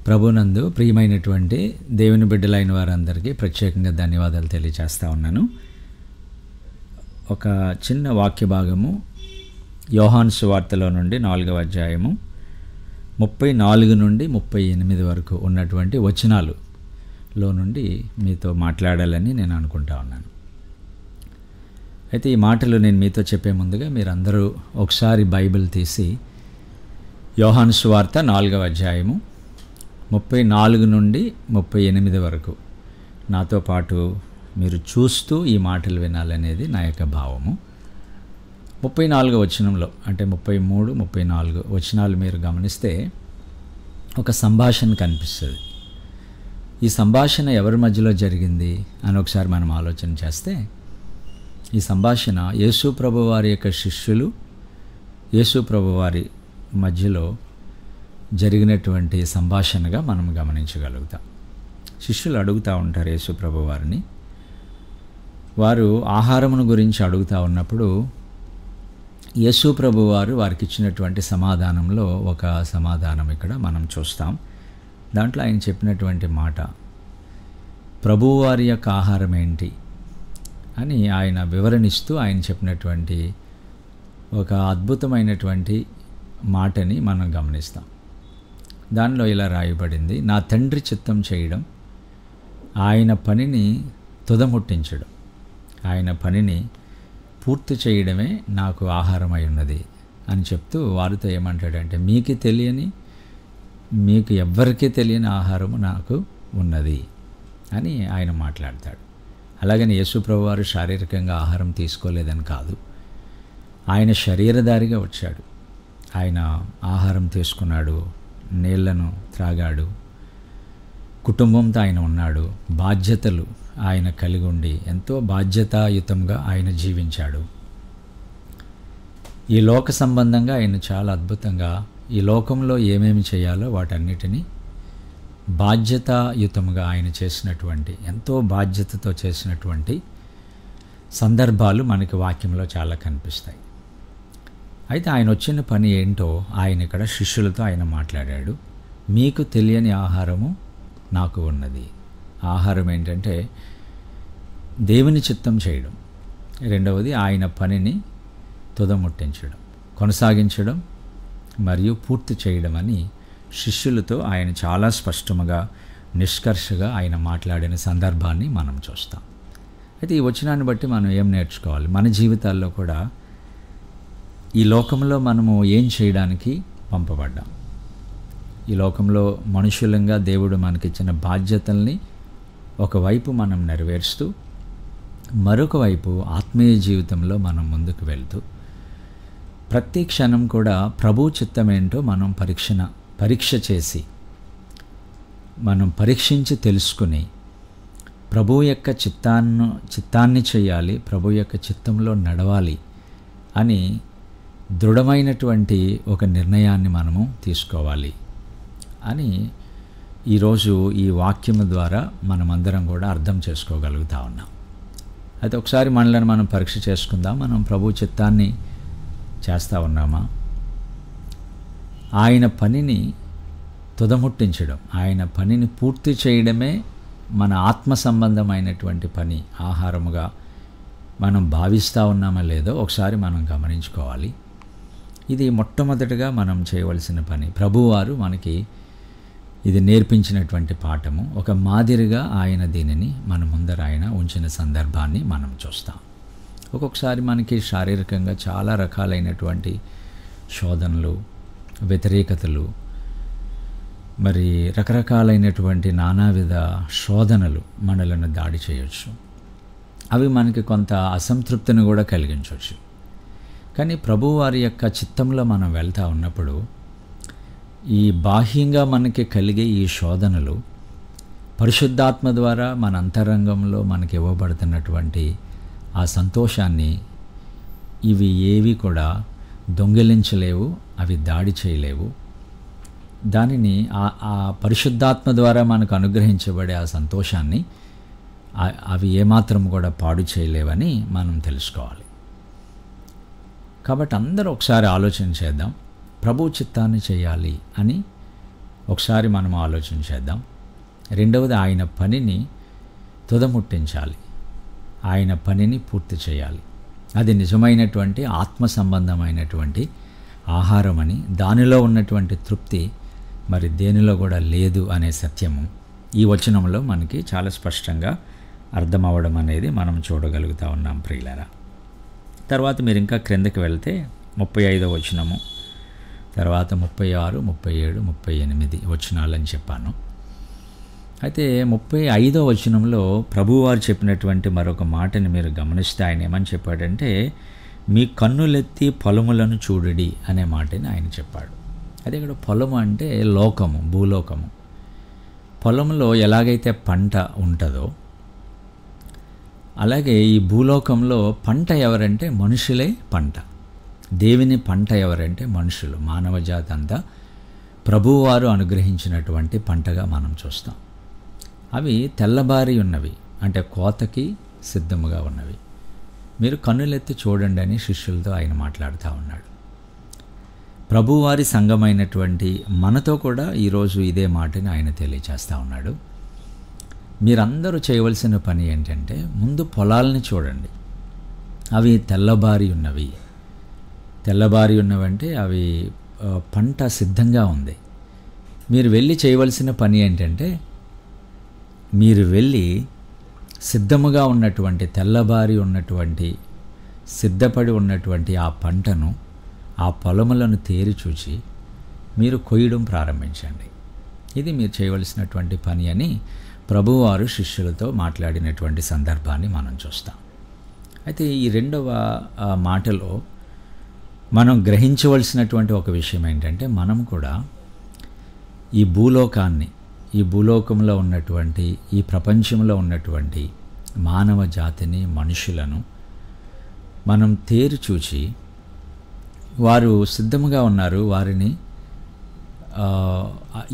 ప్రభునందు ప్రియమైనటువంటి దేవుని బిడ్డలైన వారందరికీ ప్రత్యేకంగా ధన్యవాదాలు తెలియజేస్తా ఉన్నాను. ఒక చిన్న వాక్య భాగము యోహాను సువార్తలో నుండి 4వ అధ్యాయము 34 నుండి 38 వరకు ఉన్నటువంటి వచనాలలో నుండి మీతో మాట్లాడాలని నేను అనుకుంటా ఉన్నాను. అయితే ఈ మాటలు నేను మీతో చెప్పే ముందుగా మీరందరూ ఒకసారి బైబిల్ తీసి యోహాను సువార్త 4వ అధ్యాయము 34 నుండి 38 వరకు నాతో పాటు మీరు చూస్తూ ఈ మాటలు వినాలనేది నా యొక్క భావము. 34వ వచనంలో అంటే 33, 34 వచనాలు మీరు గమనిస్తే ఒక సంభాషణ కనిపిస్తుంది. ఈ సంభాషణ ఎవరి మధ్యలో జరిగింది అని ఒకసారి మనం ఆలోచన చేస్తే, ఈ సంభాషణ యేసు ప్రభువారి యొక్క శిష్యులు యేసు ప్రభువారి మధ్యలో జరిగినటువంటి సంభాషణగా మనం గమనించగలుగుతాం. శిష్యులు అడుగుతూ ఉంటారు యేసు ప్రభువారిని. వారు ఆహారమును గురించి అడుగుతూ ఉన్నప్పుడు యేసు ప్రభువారు వారికి ఇచ్చినటువంటి సమాధానంలో ఒక సమాధానం ఇక్కడ మనం చూస్తాం. దాంట్లో ఆయన చెప్పినటువంటి మాట, ప్రభువారి యొక్క ఆహారం ఏంటి అని ఆయన వివరణిస్తూ ఆయన చెప్పినటువంటి ఒక అద్భుతమైనటువంటి మాటని మనం గమనిస్తాం. దానిలో ఇలా రాయబడింది, నా తండ్రి చిత్తం చేయడం, ఆయన పనిని తుదముట్టించడం, ఆయన పనిని పూర్తి చేయడమే నాకు ఆహారమై ఉన్నది అని చెప్తూ వారితో ఏమంటాడంటే, మీకు ఎవ్వరికీ తెలియని ఆహారము నాకు ఉన్నది అని ఆయన మాట్లాడతాడు. అలాగని యేసుప్రభు వారు శారీరకంగా ఆహారం తీసుకోలేదని కాదు, ఆయన శరీరధారిగా వచ్చాడు. ఆయన ఆహారం తీసుకున్నాడు, నీళ్లను త్రాగాడు, కుటుంబంతో ఆయన ఉన్నాడు, బాధ్యతలు ఆయన కలిగి ఉండి ఎంతో బాధ్యతాయుతంగా ఆయన జీవించాడు. ఈ లోక సంబంధంగా ఆయన చాలా అద్భుతంగా ఈ లోకంలో ఏమేమి చేయాలో వాటన్నిటినీ బాధ్యతాయుతంగా ఆయన చేసినటువంటి, ఎంతో బాధ్యతతో చేసినటువంటి సందర్భాలు మనకి వాక్యంలో చాలా కనిపిస్తాయి. అయితే ఆయన వచ్చిన పని ఏంటో ఆయన ఇక్కడ శిష్యులతో ఆయన మాట్లాడాడు. మీకు తెలియని ఆహారము నాకు ఉన్నది. ఆహారం ఏంటంటే దేవుని చిత్తం చేయడం, రెండవది ఆయన పనిని తుదముట్టించడం, కొనసాగించడం మరియు పూర్తి చేయడం అని శిష్యులతో ఆయన చాలా స్పష్టంగా నిష్కర్షగా ఆయన మాట్లాడిన సందర్భాన్ని మనం చూస్తాం. అయితే ఈ వచనాన్ని బట్టి మనం ఏం నేర్చుకోవాలి? మన జీవితాల్లో కూడా ఈ లోకంలో మనము ఏం చేయడానికి పంపబడ్డాం? ఈ లోకంలో మనుషులంగా దేవుడు మనకిచ్చిన బాధ్యతల్ని ఒకవైపు మనం నెరవేరుస్తూ, మరొక వైపు ఆత్మీయ జీవితంలో మనం ముందుకు వెళ్తూ, ప్రతి క్షణం కూడా ప్రభు చిత్తం ఏంటో మనం పరీక్ష చేసి, మనం పరీక్షించి తెలుసుకుని ప్రభు యొక్క చిత్తాన్ని చేయాలి, ప్రభు యొక్క చిత్తంలో నడవాలి అని దృఢమైనటువంటి ఒక నిర్ణయాన్ని మనము తీసుకోవాలి అని ఈరోజు ఈ వాక్యము ద్వారా మనమందరం కూడా అర్థం చేసుకోగలుగుతా ఉన్నాం. అయితే ఒకసారి మనల్ని మనం పరీక్ష చేసుకుందాం. మనం ప్రభు చిత్తాన్ని చేస్తూ ఉన్నామా? ఆయన పనిని తుదముట్టించడం, ఆయన పనిని పూర్తి చేయడమే మన ఆత్మ సంబంధమైనటువంటి పని, ఆహారముగా మనం భావిస్తూ ఉన్నామా లేదో ఒకసారి మనం గమనించుకోవాలి. ఇది మొట్టమొదటిగా మనం చేయవలసిన పని. ప్రభువారు మనకి ఇది నేర్పించినటువంటి పాఠము. ఒక మాదిరిగా ఆయన దీనిని మన ముందర ఆయన ఉంచిన సందర్భాన్ని మనం చూస్తాం. ఒక్కొక్కసారి మనకి శారీరకంగా చాలా రకాలైనటువంటి శోధనలు, వ్యతిరేకతలు, మరి రకరకాలైనటువంటి నానావిధ శోధనలు మనలను దాడి చేయొచ్చు. అవి మనకి కొంత అసంతృప్తిని కూడా కలిగించవచ్చు. కానీ ప్రభువారి యొక్క చిత్తంలో మనం వెళ్తూ ఉన్నప్పుడు ఈ బాహ్యంగా మనకి కలిగే ఈ శోధనలు పరిశుద్ధాత్మ ద్వారా మన అంతరంగంలో మనకి ఇవ్వబడుతున్నటువంటి ఆ సంతోషాన్ని ఇవి ఏవి కూడా దొంగిలించలేవు, అవి దాడి చేయలేవు. దానిని ఆ పరిశుద్ధాత్మ ద్వారా మనకు అనుగ్రహించబడే ఆ సంతోషాన్ని అవి ఏమాత్రం కూడా పాడు చేయలేవని మనం తెలుసుకోవాలి. కాబట్టి అందరూ ఒకసారి ఆలోచన చేద్దాం. ప్రభు చిత్తాన్ని చేయాలి అని ఒకసారి మనం ఆలోచన చేద్దాం. రెండవది, ఆయన పనిని తుదముట్టించాలి, ఆయన పనిని పూర్తి చేయాలి. అది నిజమైనటువంటి ఆత్మ సంబంధమైనటువంటి ఆహారమని, దానిలో ఉన్నటువంటి తృప్తి మరి దేనిలో కూడా లేదు అనే సత్యము ఈ వచనంలో మనకి చాలా స్పష్టంగా అర్థమవడం అనేది మనం చూడగలుగుతూ ఉన్నాం ప్రియులారా. తర్వాత మీరు ఇంకా క్రిందకి వెళ్తే 35వ వచనము, తర్వాత 36, 37, 38 వచనాలని చెప్పాను. అయితే 35వ వచనంలో ప్రభువారు చెప్పినటువంటి మరొక మాటని మీరు గమనిస్తే ఆయన ఏమని చెప్పాడంటే, మీ కన్నులెత్తి పొలములను చూడుడి అనే మాటని ఆయన చెప్పాడు. అదే ఇక్కడ పొలము అంటే లోకము, భూలోకము. పొలంలో ఎలాగైతే పంట ఉంటుందో అలాగే ఈ భూలోకంలో పంట ఎవరంటే మనుషులే పంట. దేవుని పంట ఎవరంటే మనుషులు, మానవజాతి అంతా ప్రభువారు అనుగ్రహించినటువంటి పంటగా మనం చూస్తాం. అవి తెల్లబారి ఉన్నవి, అంటే కోతకి సిద్ధముగా ఉన్నవి. మీరు కన్నులెత్తి చూడండి అని శిష్యులతో ఆయన మాట్లాడుతూ ఉన్నాడు. ప్రభువారి సంఘమైనటువంటి మనతో కూడా ఈరోజు ఇదే మాటని ఆయన తెలియచేస్తూ ఉన్నాడు. మీరందరూ చేయవలసిన పని ఏంటంటే, ముందు పొలాలని చూడండి. అవి తెల్లబారి ఉన్నవి. తెల్లబారి ఉన్నవంటే అవి పంట సిద్ధంగా ఉంది. మీరు వెళ్ళి చేయవలసిన పని ఏంటంటే, మీరు వెళ్ళి సిద్ధముగా ఉన్నటువంటి, తెల్లబారి ఉన్నటువంటి, సిద్ధపడి ఉన్నటువంటి ఆ పంటను, ఆ పొలములను తేరి చూచి మీరు కొయ్యడం ప్రారంభించండి. ఇది మీరు చేయవలసినటువంటి పని అని ప్రభువారు శిష్యులతో మాట్లాడినటువంటి సందర్భాన్ని మనం చూస్తాం. అయితే ఈ రెండవ మాటలో మనం గ్రహించవలసినటువంటి ఒక విషయం ఏంటంటే, మనం కూడా ఈ భూలోకాన్ని, ఈ భూలోకంలో ఉన్నటువంటి, ఈ ప్రపంచంలో ఉన్నటువంటి మానవ జాతిని, మనుషులను మనం తేరి చూచి, వారు సిద్ధముగా ఉన్నారు, వారిని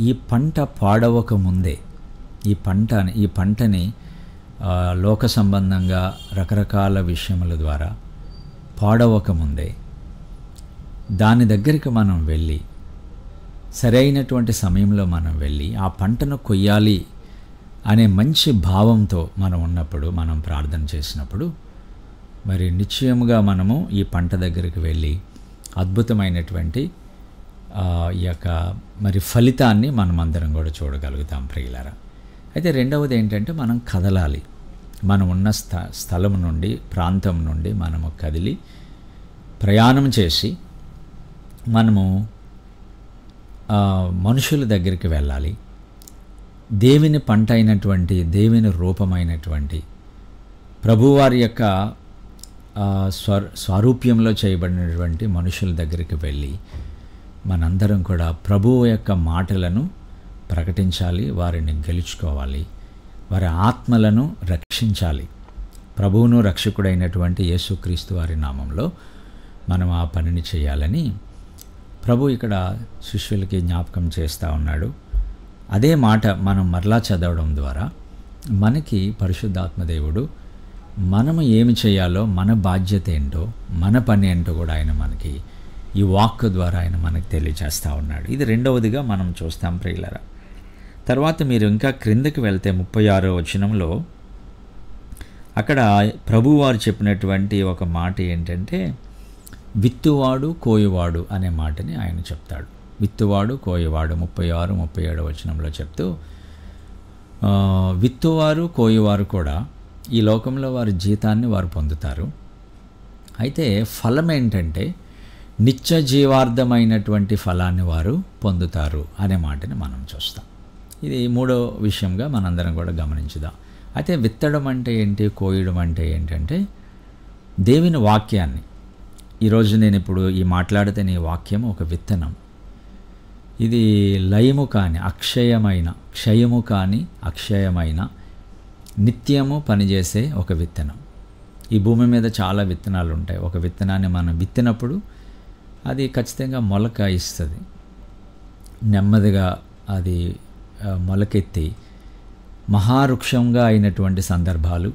ఈ పంట పాడవక ముందే, ఈ పంటని లోక సంబంధంగా రకరకాల విషయముల ద్వారా పాడవక ముందే దాని దగ్గరికి మనం వెళ్ళి, సరైనటువంటి సమయంలో మనం వెళ్ళి ఆ పంటను కొయ్యాలి అనే మంచి భావంతో మనం ఉన్నప్పుడు, మనం ప్రార్థన చేసినప్పుడు, మరి నిశ్చయముగా మనము ఈ పంట దగ్గరికి వెళ్ళి అద్భుతమైనటువంటి ఈ యొక్క మరి ఫలితాన్ని మనం అందరం కూడా చూడగలుగుతాం ప్రియులారా. అయితే రెండవది ఏంటంటే, మనం కదలాలి. మనం ఉన్న స్థలం నుండి, ప్రాంతం నుండి మనము కదిలి ప్రయాణం చేసి మనము మనుషుల దగ్గరికి వెళ్ళాలి. దేవుని పంట అయినటువంటి, దేవుని రూపమైనటువంటి ప్రభువారి యొక్క స్వరూప్యంలో చేయబడినటువంటి మనుషుల దగ్గరికి వెళ్ళి మనందరం కూడా ప్రభువు యొక్క మాటలను ప్రకటించాలి, వారిని గెలుచుకోవాలి, వారి ఆత్మలను రక్షించాలి. ప్రభువును రక్షకుడైనటువంటి యేసుక్రీస్తు వారి నామంలో మనం ఆ పనిని చేయాలని ప్రభు ఇక్కడ శిష్యులకి జ్ఞాపకం చేస్తూ ఉన్నాడు. అదే మాట మనం మరలా చదవడం ద్వారా మనకి పరిశుద్ధాత్మదేవుడు మనము ఏమి చేయాలో, మన బాధ్యత ఏంటో, మన పని ఏంటో కూడా ఆయన మనకి ఈ వాక్ ద్వారా ఆయన మనకు తెలియజేస్తూ ఉన్నాడు. ఇది రెండవదిగా మనం చూస్తాం ప్రియులారా. తర్వాత మీరు ఇంకా క్రిందకి వెళ్తే 36వ వచనంలో అక్కడ ప్రభువారు చెప్పినటువంటి ఒక మాట ఏంటంటే, విత్తువాడు కోయువాడు అనే మాటని ఆయన చెప్తాడు. విత్తువాడు కోయువాడు 36, 37 వచనంలో చెప్తూ, విత్తువారు కోయువారు కూడా ఈ లోకంలో వారి జీతాన్ని వారు పొందుతారు. అయితే ఫలం ఏంటంటే, నిత్య జీవార్థమైనటువంటి ఫలాన్ని వారు పొందుతారు అనే మాటని మనం చూస్తాం. ఇది మూడో విషయంగా మనందరం కూడా గమనించుదాం. అయితే విత్తడం అంటే ఏంటి, కోయడం అంటే ఏంటంటే, దేవుని వాక్యాన్ని, ఈరోజు నేను ఇప్పుడు ఈ మాట్లాడితే నీ వాక్యం ఒక విత్తనం. ఇది లయము కాని, క్షయము కాని అక్షయమైన, నిత్యము పనిచేసే ఒక విత్తనం. ఈ భూమి మీద చాలా విత్తనాలు ఉంటాయి. ఒక విత్తనాన్ని మనం విత్తినప్పుడు అది ఖచ్చితంగా మొలక ఇస్తుంది. నెమ్మదిగా అది మొలకెత్తి మహావృక్షంగా అయినటువంటి సందర్భాలు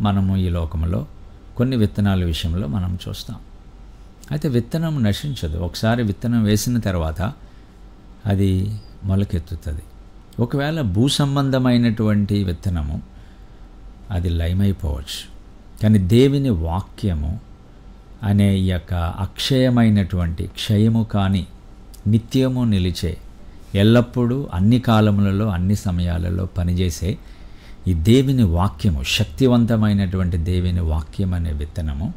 మనము ఈ లోకంలో కొన్ని విత్తనాల విషయంలో మనం చూస్తాం. అయితే విత్తనం నశించదు. ఒకసారి విత్తనం వేసిన తర్వాత అది మొలకెత్తుతుంది. ఒకవేళ భూ సంబంధమైనటువంటి విత్తనము అది లయమైపోవచ్చు. కానీ దేవుని వాక్యము అనే ఈ యొక్క అక్షయమైనటువంటి, క్షయము కాని, నిత్యము నిలిచే, ఎల్లప్పుడూ అన్ని కాలములలో అన్ని సమయాలలో పనిచేసే ఈ దేవుని వాక్యము, శక్తివంతమైనటువంటి దేవుని వాక్యం అనే విత్తనము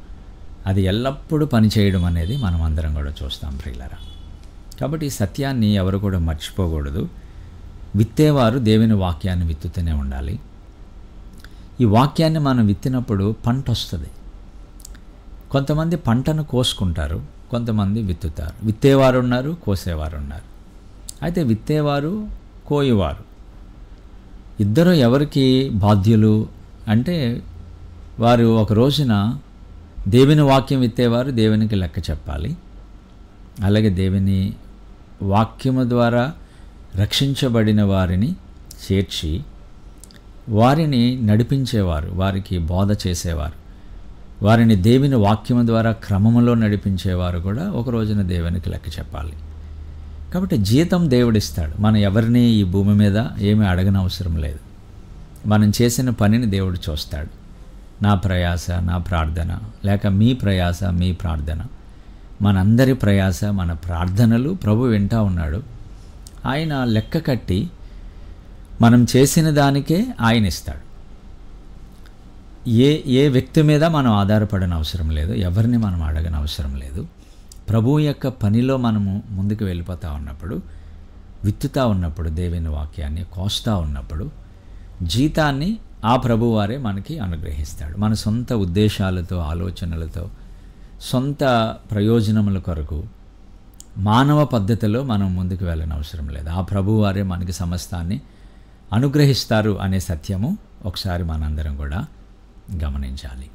అది ఎల్లప్పుడూ పనిచేయడం అనేది మనం అందరం కూడా చూస్తాం ప్రియులారా. కాబట్టి ఈ సత్యాన్ని ఎవరు కూడా మర్చిపోకూడదు. విత్తేవారు దేవుని వాక్యాన్ని విత్తుతూనే ఉండాలి. ఈ వాక్యాన్ని మనం విత్తినప్పుడు పంట వస్తుంది. కొంతమంది పంటను కోసుకుంటారు, కొంతమంది విత్తుతారు. విత్తేవారు ఉన్నారు, కోసేవారు ఉన్నారు. అయితే విత్తేవారు, కోయేవారు ఇద్దరు ఎవరికి బాధ్యులు అంటే, వారు ఒక రోజున దేవుని వాక్యం విత్తేవారు దేవునికి లెక్క చెప్పాలి. అలాగే దేవుని వాక్యము ద్వారా రక్షించబడిన వారిని చేర్చి వారిని నడిపించేవారు, వారికి బోధ చేసేవారు, వారిని దేవుని వాక్యము ద్వారా క్రమములో నడిపించేవారు కూడా ఒక రోజున దేవునికి లెక్క చెప్పాలి. కాబట్టి జీతం దేవుడిస్తాడు. మనం ఎవరిని ఈ భూమి మీద ఏమీ అడగనవసరం లేదు. మనం చేసిన పనిని దేవుడు చూస్తాడు. నా ప్రయాస నా ప్రార్థన, లేక మీ ప్రయాస మీ ప్రార్థన, మనందరి ప్రయాస మన ప్రార్థనలు ప్రభు వింటా ఉన్నాడు. ఆయన లెక్క కట్టి మనం చేసిన దానికే ఆయన ఇస్తాడు. ఏ వ్యక్తి మీద మనం ఆధారపడని అవసరం లేదు, ఎవరిని మనం అడగని అవసరం లేదు. ప్రభువు యొక్క పనిలో మనము ముందుకు వెళ్ళిపోతూ ఉన్నప్పుడు, విత్తుతూ ఉన్నప్పుడు, దేవుని వాక్యాన్ని కోస్తూ ఉన్నప్పుడు జీతాన్ని ఆ ప్రభువారే మనకి అనుగ్రహిస్తాడు. మన సొంత ఉద్దేశాలతో, ఆలోచనలతో, సొంత ప్రయోజనముల కొరకు మానవ పద్ధతిలో మనం ముందుకు వెళ్ళని అవసరం లేదు. ఆ ప్రభువారే మనకి సమస్తాన్ని అనుగ్రహిస్తారు అనే సత్యము ఒకసారి మనందరం కూడా గమనించాలి.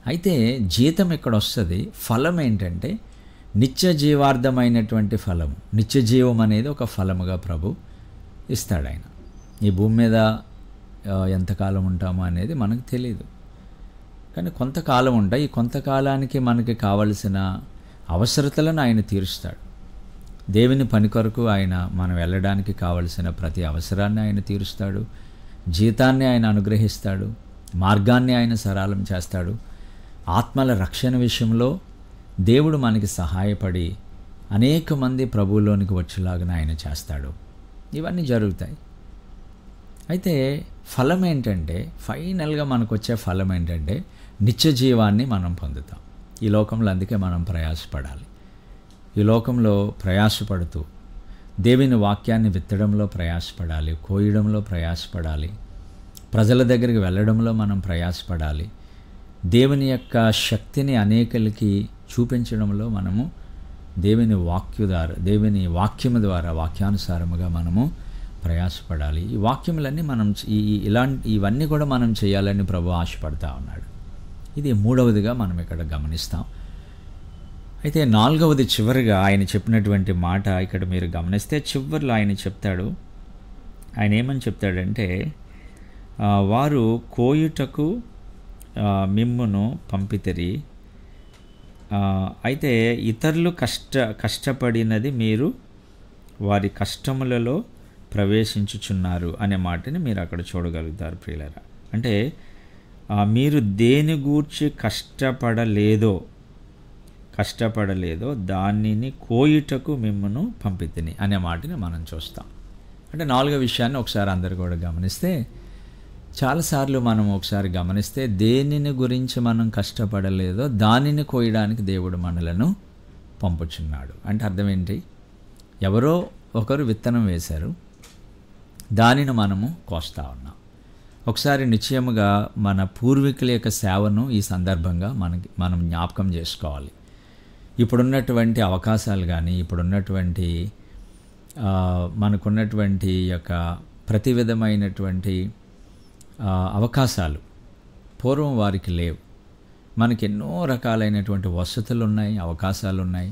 అయితే జీతం ఇక్కడ వస్తుంది. ఫలం ఏంటంటే నిత్య జీవార్థమైనటువంటి ఫలము. నిత్య జీవం అనేది ఒక ఫలముగా ప్రభు ఇస్తాడు. ఆయన ఈ భూమి మీద ఎంతకాలం ఉంటామో అనేది మనకు తెలియదు, కానీ కొంతకాలం ఉంటాయి. ఈ కొంతకాలానికి మనకి కావలసిన అవసరతలను ఆయన తీరుస్తాడు. దేవుని పని కొరకు ఆయన మనం వెళ్ళడానికి కావలసిన ప్రతి అవసరాన్ని ఆయన తీరుస్తాడు. జీతాన్ని ఆయన అనుగ్రహిస్తాడు. మార్గాన్ని ఆయన సరళం చేస్తాడు. ఆత్మల రక్షణ విషయంలో దేవుడు మనకి సహాయపడి అనేక మంది ప్రభువులోనికి వచ్చేలాగా ఆయన చేస్తాడు. ఇవన్నీ జరుగుతాయి. అయితే ఫలం ఏంటంటే, ఫైనల్గా మనకు వచ్చే ఫలం ఏంటంటే నిత్య జీవాన్ని మనం పొందుతాం. ఈ లోకంలో అందుకే మనం ప్రయాసపడాలి. ఈ లోకంలో ప్రయాసపడుతూ దేవుని వాక్యాన్ని విత్తడంలో ప్రయాసపడాలి, కోయడంలో ప్రయాసపడాలి, ప్రజల దగ్గరికి వెళ్ళడంలో మనం ప్రయాసపడాలి. దేవుని యొక్క శక్తిని అనేకులకి చూపించడంలో మనము దేవుని వాక్యము ద్వారా వాక్యానుసారముగా మనము ప్రయాసపడాలి. ఈ వాక్యములన్నీ మనం ఇవన్నీ కూడా మనం చేయాలని ప్రభు ఆశపడతా ఉన్నాడు. ఇది మూడవదిగా మనం ఇక్కడ గమనిస్తాం. అయితే నాలుగవది చివరిగా ఆయన చెప్పినటువంటి మాట ఇక్కడ మీరు గమనిస్తే, చివరిలో ఆయన చెప్తాడు. ఆయన ఏమని చెప్తాడంటే, వారు కోయుటకు మిమ్మును పంపితిరి, అయితే ఇతరులు కష్టపడినది మీరు వారి కష్టములలో ప్రవేశించుచున్నారు అనే మాటని మీరు అక్కడ చూడగలుగుతారు ప్రియులారా. అంటే మీరు దేని గూర్చి కష్టపడలేదో దానిని కోయుటకు మిమ్మను పంపితిని అనే మాటని మనం చూస్తాం. అంటే నాలుగో విషయాన్ని ఒకసారి అందరు కూడా గమనిస్తే, చాలాసార్లు మనం ఒకసారి గమనిస్తే దేనిని గురించి మనం కష్టపడలేదో దానిని కోయడానికి దేవుడు మనలను పంపుచున్నాడు. అంటే అర్థం ఏంటి? ఎవరో ఒకరు విత్తనం వేశారు, దానిని మనము కోస్తా ఉన్నాం. ఒకసారి నిశ్చయముగా మన పూర్వీకుల యొక్క సేవను ఈ సందర్భంగా మనం జ్ఞాపకం చేసుకోవాలి. ఇప్పుడున్నటువంటి అవకాశాలు కానీ, ఇప్పుడున్నటువంటి మనకున్నటువంటి యొక్క ప్రతి విధమైనటువంటి అవకాశాలు పూర్వం వారికి లేవు. మనకి ఎన్నో రకాలైనటువంటి వసతులు ఉన్నాయి, అవకాశాలు ఉన్నాయి.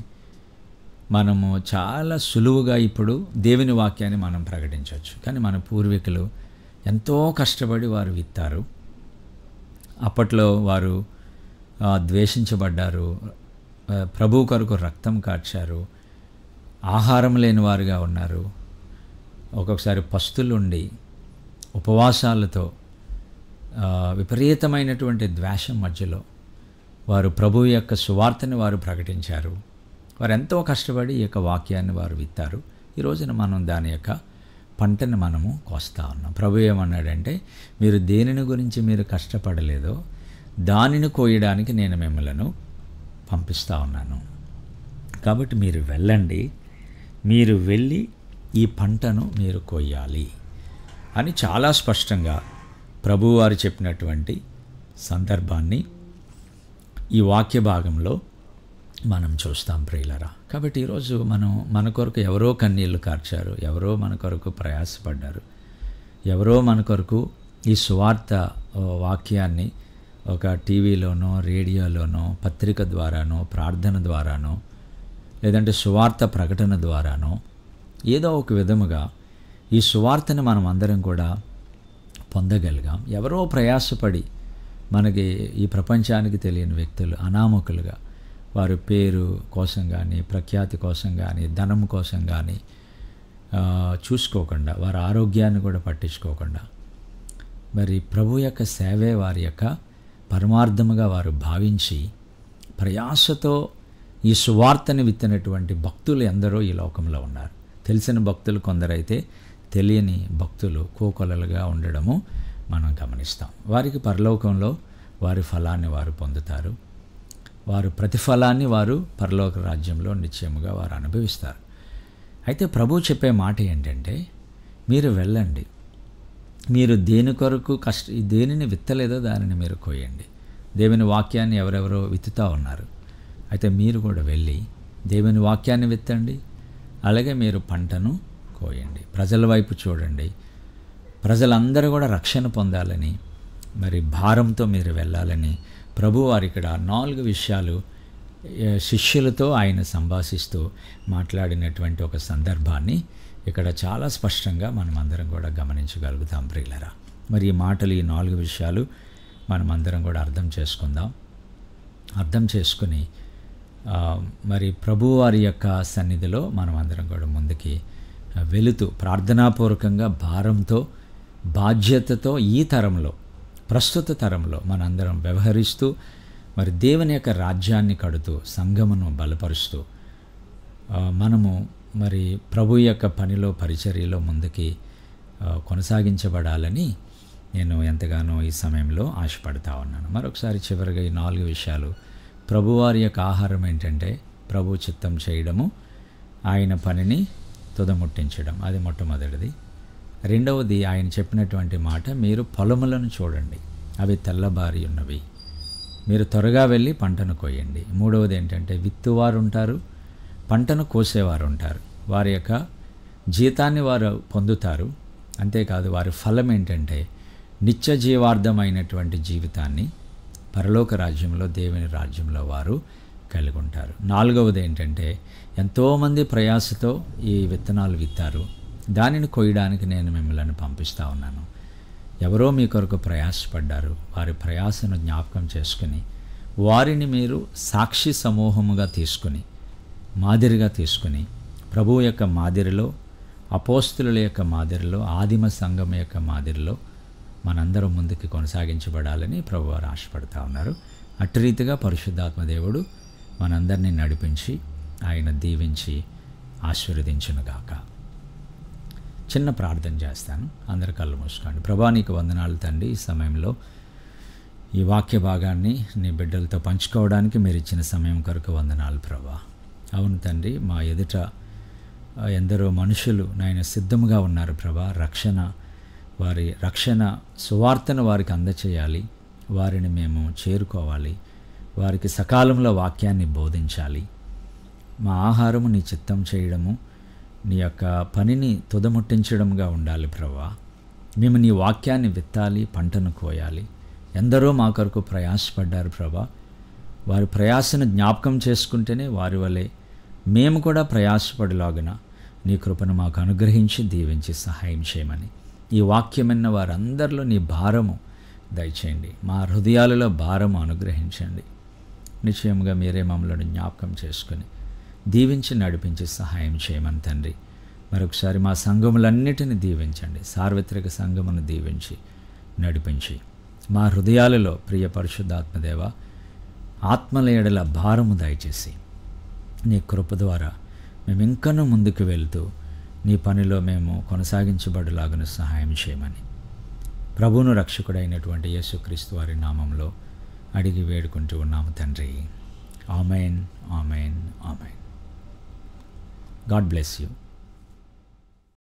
మనము చాలా సులువుగా ఇప్పుడు దేవుని వాక్యాన్ని మనం ప్రకటించవచ్చు. కానీ మన పూర్వీకులు ఎంతో కష్టపడి వారు విత్తారు. అప్పట్లో వారు ద్వేషించబడ్డారు, ప్రభు కొరకు రక్తం కార్చారు, ఆహారం లేని వారుగా ఉన్నారు, ఒక్కొక్కసారి పస్తులుండి ఉపవాసాలతో విపరీతమైనటువంటి ద్వేషం మధ్యలో వారు ప్రభువు యొక్క సువార్తని వారు ప్రకటించారు. వారు ఎంతో కష్టపడి ఈ యొక్క వాక్యాన్ని వారు విత్తారు. ఈ రోజున మనం దాని యొక్క పంటను మనము కోస్తా ఉన్నాం. ప్రభు ఏమన్నాడంటే, మీరు దేనిని గురించి మీరు కష్టపడలేదో దానిని కోయడానికి నేను మిమ్మలను పంపిస్తూ ఉన్నాను. కాబట్టి మీరు వెళ్ళండి, మీరు వెళ్ళి ఈ పంటను మీరు కోయాలి అని చాలా స్పష్టంగా ప్రభువారు చెప్పినటువంటి సందర్భాన్ని ఈ వాక్య భాగంలో మనం చూస్తాం ప్రియులరా. కాబట్టి ఈరోజు మన కొరకు ఎవరో కన్నీళ్లు కార్చారు, ఎవరో మన కొరకు ప్రయాసపడ్డారు, ఎవరో మన కొరకు ఈ సువార్త వాక్యాన్ని ఒక టీవీలోనో రేడియోలోనో పత్రిక ద్వారానో ప్రార్థన ద్వారానో లేదంటే సువార్త ప్రకటన ద్వారానో ఏదో ఒక విధముగా ఈ సువార్తను మనం అందరం కూడా పొందగలిగాం. ఎవరో ప్రయాసపడి మనకి ఈ ప్రపంచానికి తెలియని వ్యక్తులు అనామకులుగా వారి పేరు కోసం కానీ ప్రఖ్యాతి కోసం కానీ ధనం కోసం కానీ చూసుకోకుండా వారి ఆరోగ్యాన్ని కూడా పట్టించుకోకుండా మరి ప్రభు యొక్క సేవే వారి యొక్క పరమార్థముగా వారు భావించి ప్రయాసతో ఈ సువార్తని విత్తినటువంటి భక్తులు ఎందరో ఈ లోకంలో ఉన్నారు. తెలిసిన భక్తులు కొందరైతే తెలియని భక్తులు కోకొలలుగా ఉండడము మనం గమనిస్తాం. వారికి పరలోకంలో వారి ఫలాన్ని వారు పొందుతారు. వారు ప్రతిఫలాన్ని వారు పరలోక రాజ్యంలో నిశ్చయముగా వారు అనుభవిస్తారు. అయితే ప్రభు చెప్పే మాట ఏంటంటే, మీరు వెళ్ళండి, మీరు దేని కొరకు దేనిని విత్తలేదో దానిని మీరు కోయండి. దేవుని వాక్యాన్ని ఎవరెవరో విత్తుతూ ఉన్నారు. అయితే మీరు కూడా వెళ్ళి దేవుని వాక్యాన్ని విత్తండి, అలాగే మీరు పంటను కోయండి. ప్రజల వైపు చూడండి, ప్రజలందరూ కూడా రక్షణ పొందాలని మరి భారంతో మీరు వెళ్ళాలని ప్రభు వారు ఇక్కడ 4 విషయాలు శిష్యులతో ఆయన సంభాషిస్తూ మాట్లాడినటువంటి ఒక సందర్భాన్ని ఇక్కడ చాలా స్పష్టంగా మనం అందరం కూడా గమనించగలుగుతాం ప్రియులరా. మరి ఈ మాటలు, ఈ 4 విషయాలు మనం అందరం కూడా అర్థం చేసుకుందాం. అర్థం చేసుకుని మరి ప్రభువారి యొక్క సన్నిధిలో మనం అందరం కూడా ముందుకి వెళుతూ ప్రార్థనాపూర్వకంగా భారంతో బాధ్యతతో ఈ తరంలో ప్రస్తుత తరంలో మనందరం వ్యవహరిస్తూ మరి దేవుని యొక్క రాజ్యాన్ని కడుతూ సంఘమును బలపరుస్తూ మనము మరి ప్రభు యొక్క పనిలో పరిచర్యలో ముందుకి కొనసాగించబడాలని నేను ఎంతగానో ఈ సమయంలో ఆశపడతా ఉన్నాను. మరొకసారి చివరిగా ఈ 4 విషయాలు. ప్రభువారి యొక్క ఆహారం ఏంటంటే ప్రభు చిత్తం చేయడము, ఆయన పనిని తుదముట్టించడం, అది మొట్టమొదటిది. రెండవది ఆయన చెప్పినటువంటి మాట, మీరు పొలములను చూడండి, అవి తెల్లబారి ఉన్నవి, మీరు త్వరగా వెళ్ళి పంటను కోయండి. మూడవది ఏంటంటే విత్తువారు ఉంటారు, పంటను కోసేవారు ఉంటారు, వారి యొక్క జీతాన్ని వారు పొందుతారు. అంతేకాదు వారి ఫలం ఏంటంటే నిత్య జీవార్థమైనటువంటి జీవితాన్ని పరలోక రాజ్యంలో దేవుని రాజ్యంలో వారు కలిగి ఉంటారు. నాలుగవది ఏంటంటే ఎంతోమంది ప్రయాసతో ఈ విత్తనాలు విత్తారు, దానిని కొయ్యడానికి నేను మిమ్మల్ని పంపిస్తూ ఉన్నాను. ఎవరో మీ కొరకు ప్రయాసపడ్డారు, వారి ప్రయాసను జ్ఞాపకం చేసుకుని వారిని మీరు సాక్షి సమూహముగా తీసుకుని మాదిరిగా తీసుకుని ప్రభువు యొక్క మాదిరిలో, అపోస్తుల యొక్క మాదిరిలో, ఆదిమ సంఘం యొక్క మాదిరిలో మనందరం ముందుకు కొనసాగించబడాలని ప్రభువారు ఆశపడతా ఉన్నారు. అట్టి రీతిగా పరిశుద్ధాత్మ దేవుడు మనందరినీ నడిపించి ఆయన దీవించి ఆశీర్వదించునుగాక. చిన్న ప్రార్థన చేస్తాను, అందరి కళ్ళు మూసుకోండి. ప్రభా నీకు వందనాలు తండ్రి, ఈ సమయంలో ఈ వాక్య భాగాన్ని నీ బిడ్డలతో పంచుకోవడానికి మీరు ఇచ్చిన సమయం కొరకు వందనాలు ప్రభా. అవును తండ్రి, మా ఎదుట ఎందరో మనుషులు నాయన సిద్ధముగా ఉన్నారు ప్రభా. వారి రక్షణ సువార్తను వారికి అందచేయాలి, వారిని మేము చేరుకోవాలి, వారికి సకాలంలో వాక్యాన్ని బోధించాలి. మా ఆహారము నీ చిత్తం చేయడము, నీ యొక్క పనిని తుదముట్టించడంగా ఉండాలి ప్రభా. మేము నీ వాక్యాన్ని విత్తాలి, పంటను కోయాలి. ఎందరో మా కొరకు ప్రయాసపడ్డారు ప్రభా. వారి ప్రయాసను జ్ఞాపకం చేసుకుంటేనే వారి వలె మేము కూడా ప్రయాసపడలాగున నీ కృపను మాకు అనుగ్రహించి దీవించి సహాయం చేయమని, ఈ వాక్యమన్న వారందరిలో నీ భారము దయచేయండి, మా హృదయాలలో భారము అనుగ్రహించండి. నిశ్చయముగా మీరే మమ్మల్ని జ్ఞాపకం చేసుకుని దీవించి నడిపించి సహాయం చేయమని తండ్రి మరొకసారి మా సంఘములన్నిటిని దీవించండి, సార్వత్రిక సంఘమును దీవించి నడిపించి మా హృదయాలలో ప్రియ పరిశుద్ధాత్మదేవ ఆత్మల ఎడల భారము దయచేసి నీ కృప ద్వారా మేము ఇంకనూ ముందుకు వెళ్తూ నీ పనిలో మేము కొనసాగించబడులాగున సహాయం చేయమని ప్రభువును రక్షకుడైనటువంటి యేసుక్రీస్తు వారి నామంలో అడిగి వేడుకుంటూ ఉన్నాము తండ్రి. Amen, amen, amen. God bless you.